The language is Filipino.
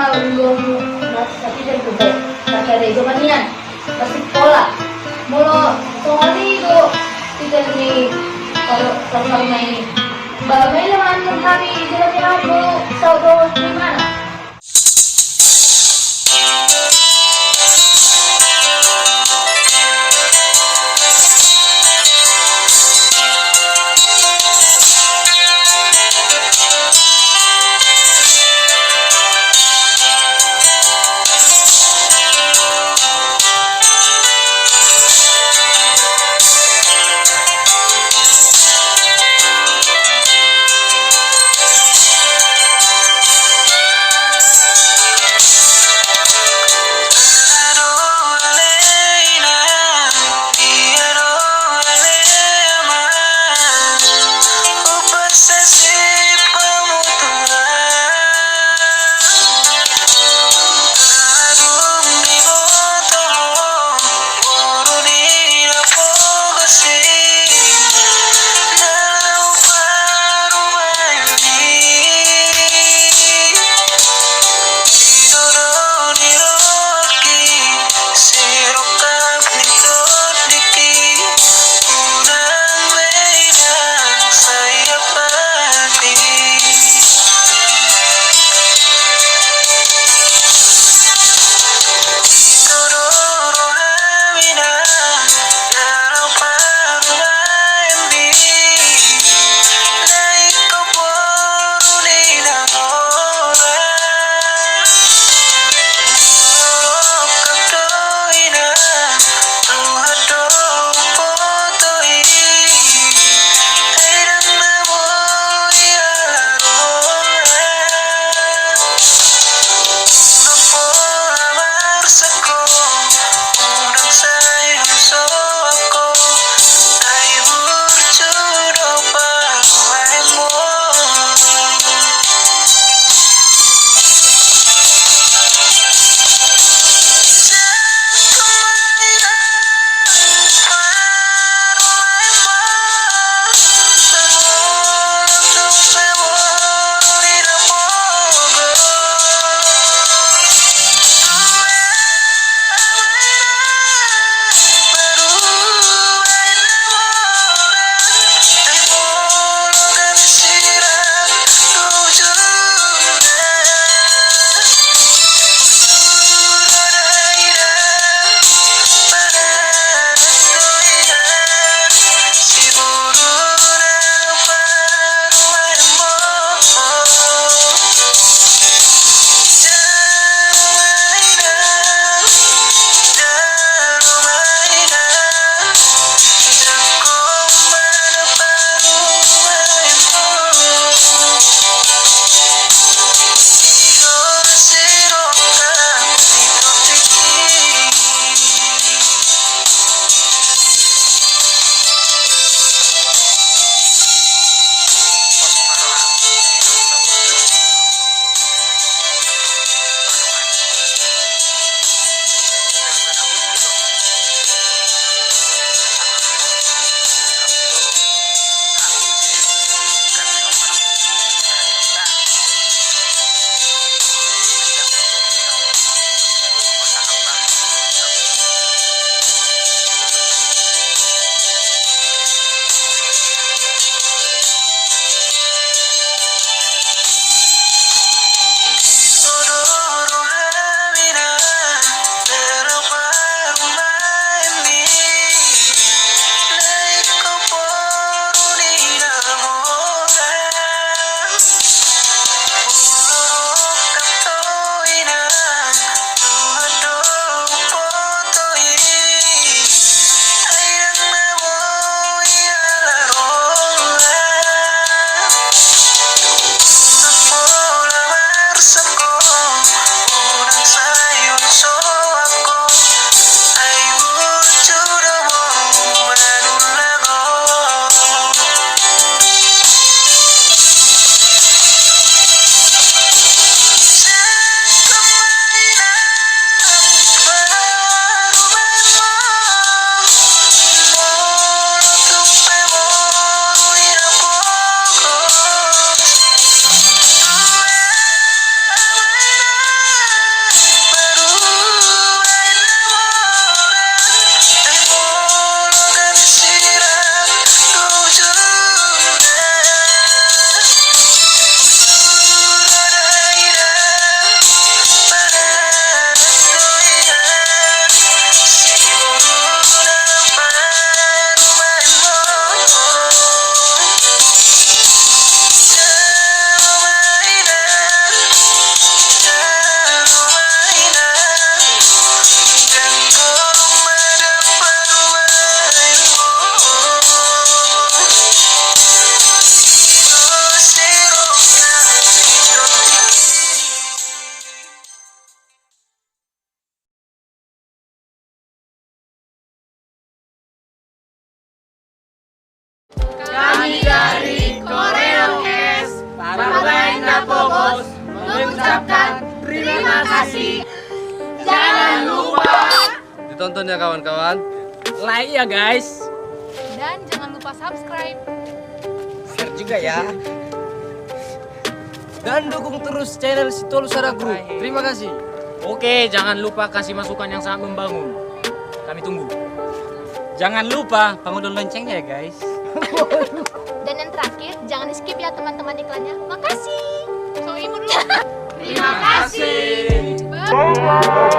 mah belum tapi dari tuh pakai rego manian pasti pola mulu soalnya itu tidak nih kalau main bagaimana mana kami jalan-jalan dulu saudara di mana. kasih. Jangan lupa Ditonton ya kawan-kawan. Like ya guys. Dan jangan lupa subscribe. Share juga ya. Dan dukung terus channel Sitolu Sara Group. Terima kasih. Oke, jangan lupa kasih masukan yang sangat membangun. Kami tunggu. Jangan lupa bangun loncengnya ya guys. Dan yang terakhir, jangan di skip ya teman-teman iklannya. Makasih. So, ibu dulu. Terima kasih. Bye.